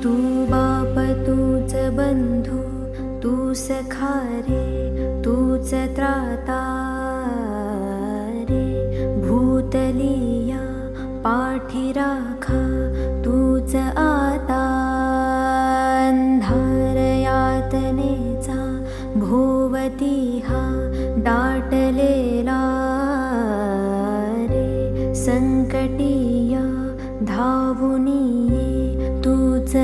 तू बाप तूच बंधू तू सखा रे तूच त्राता रे भूतलिया पाठी राखा तूच आता अंधार यातनेचा भोवती हा दाटलेला रे संकटिया धावून ये तूच